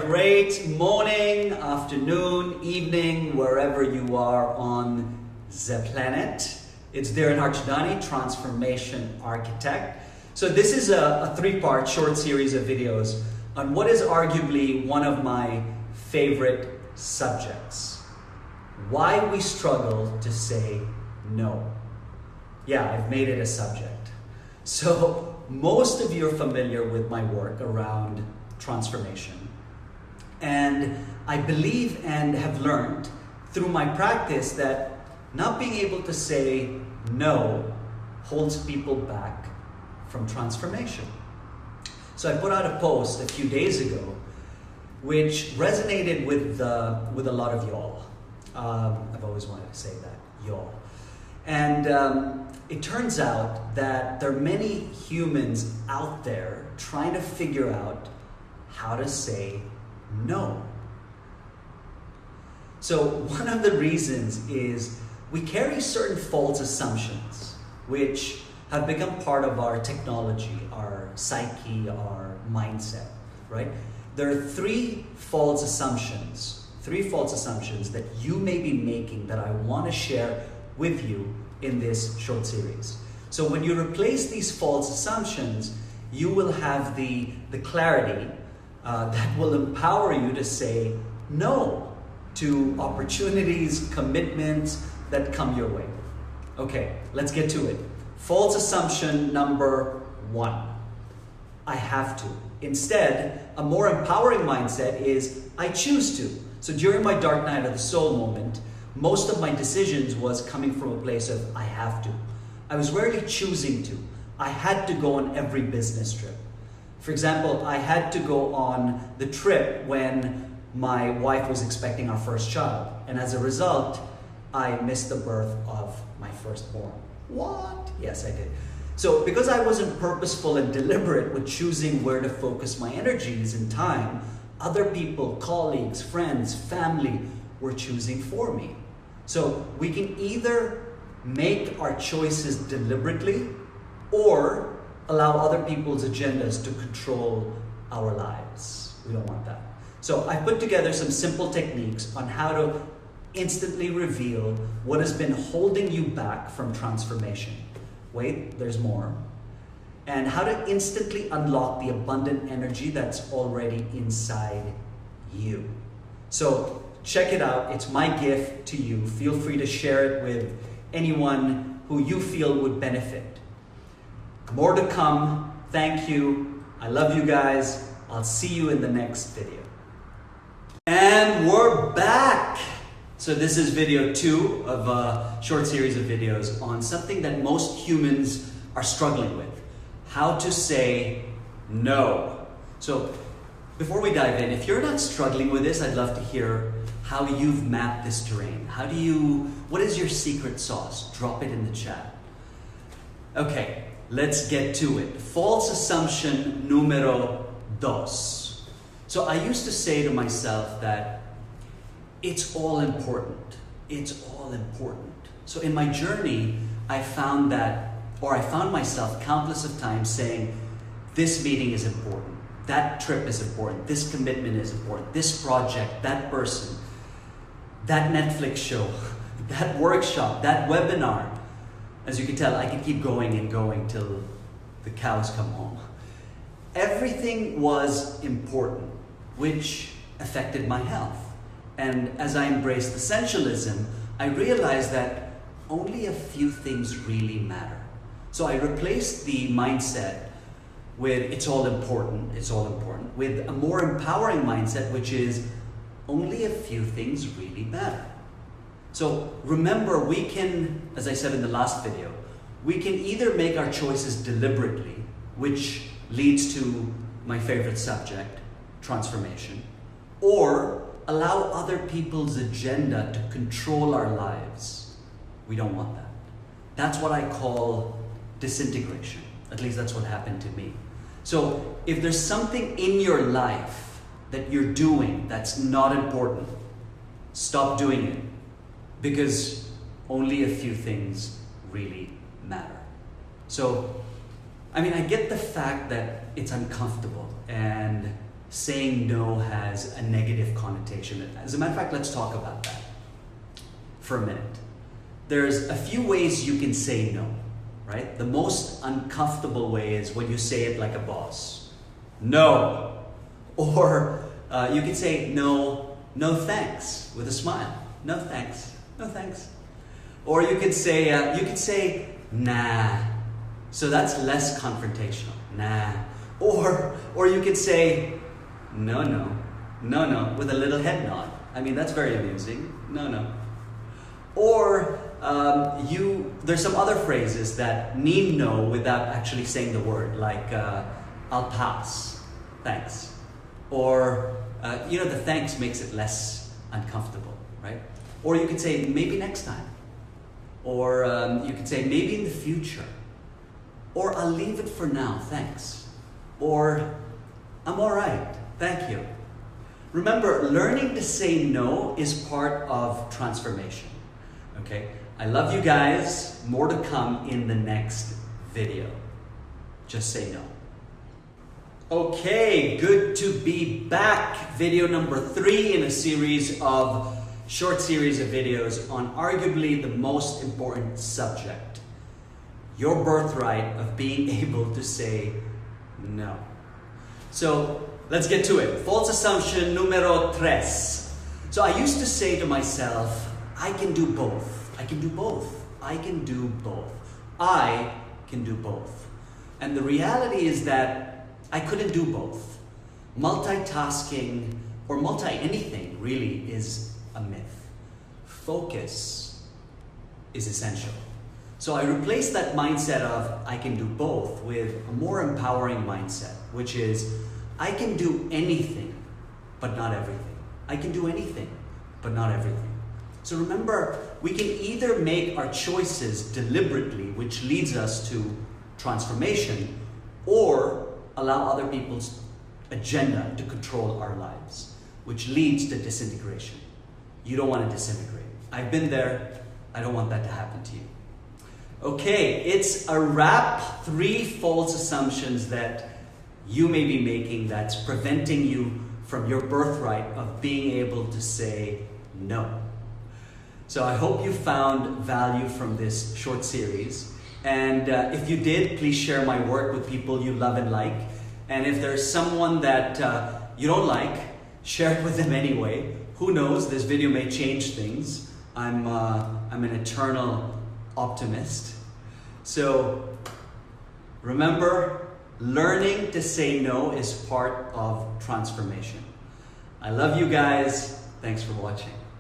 great morning, afternoon, evening, wherever you are on the planet. It's Darren Harchadani, Transformation Architect. So this is a three-part short series of videos on what is arguably one of my favorite subjects. Why we struggle to say no. Yeah, I've made it a subject. So most of you are familiar with my work around transformation. And I believe and have learned through my practice that not being able to say no holds people back from transformation. So I put out a post a few days ago which resonated with a lot of y'all. I've always wanted to say that, y'all. And it turns out that there are many humans out there trying to figure out how to say no. So one of the reasons is we carry certain false assumptions which have become part of our technology, our psyche, our mindset, right? There are three false assumptions that you may be making that I want to share with you in this short series. So when you replace these false assumptions, you will have the clarity that will empower you to say no to opportunities, commitments that come your way. Okay, let's get to it. False assumption number one, I have to. Instead, a more empowering mindset is I choose to. So during my dark night of the soul moment, most of my decisions was coming from a place of I have to. I was rarely choosing to. I had to go on every business trip. For example, I had to go on the trip when my wife was expecting our first child. And as a result, I missed the birth of my firstborn. What? Yes, I did. So because I wasn't purposeful and deliberate with choosing where to focus my energies and time, other people, colleagues, friends, family were choosing for me. So we can either make our choices deliberately or allow other people's agendas to control our lives. We don't want that. So I put together some simple techniques on how to instantly reveal what has been holding you back from transformation. Wait, there's more. And how to instantly unlock the abundant energy that's already inside you. So check it out. It's my gift to you. Feel free to share it with anyone who you feel would benefit. More to come. Thank you. I love you guys. I'll see you in the next video. And we're back. So this is video 2 of a short series of videos on something that most humans are struggling with. How to say no. So before we dive in, if you're not struggling with this, I'd love to hear how you've mapped this terrain. What is your secret sauce? Drop it in the chat. Okay, let's get to it. False assumption numero dos. So I used to say to myself that it's all important. It's all important. So in my journey, I found myself countless of times saying, this meeting is important. That trip is important. This commitment is important. This project, that person, that Netflix show, that workshop, that webinar. As you can tell, I can keep going and going till the cows come home. Everything was important, which affected my health. And as I embraced essentialism, I realized that only a few things really matter. So I replaced the mindset with it's all important, with a more empowering mindset, which is only a few things really matter. So remember, we can, as I said in the last video, we can either make our choices deliberately, which leads to my favorite subject, transformation, or allow other people's agenda to control our lives. We don't want that. That's what I call disintegration. At least that's what happened to me. So if there's something in your life that you're doing that's not important, stop doing it, because only a few things really matter. So, I mean, I get the fact that it's uncomfortable and saying no has a negative connotation. As a matter of fact, let's talk about that for a minute. There's a few ways you can say no, right? The most uncomfortable way is when you say it like a boss. No. Or you can say no, no thanks with a smile. No thanks, no thanks. Or you could say nah. So that's less confrontational. Nah. Or you could say no, no, no, no with a little head nod. I mean, that's very amusing. No, no. Or there's some other phrases that mean no without actually saying the word, like I'll pass, thanks. Or the thanks makes it less uncomfortable, right? Or you could say maybe next time. Or you could say maybe in the future. Or I'll leave it for now, thanks. Or I'm all right, thank you. Remember, learning to say no is part of transformation. Okay? I love you guys. More to come in the next video. Just say no. Okay, good to be back. Video number 3 in a short series of videos on arguably the most important subject. Your birthright of being able to say no. So let's get to it. False assumption numero 3. So I used to say to myself, I can do both. I can do both. I can do both. I can do both. And the reality is that I couldn't do both. Multitasking or multi-anything really is a myth. Focus is essential. So I replaced that mindset of I can do both with a more empowering mindset, which is I can do anything, but not everything. I can do anything, but not everything. So remember, we can either make our choices deliberately, which leads us to transformation, or allow other people's agenda to control our lives, which leads to disintegration. You don't want to disintegrate. I've been there. I don't want that to happen to you. Okay, it's a wrap. 3 false assumptions that you may be making that's preventing you from your birthright of being able to say no. So I hope you found value from this short series. And if you did, please share my work with people you love and like. And if there's someone that you don't like, share it with them anyway. Who knows, this video may change things. I'm an eternal optimist. So remember, learning to say no is part of transformation. I love you guys. Thanks for watching.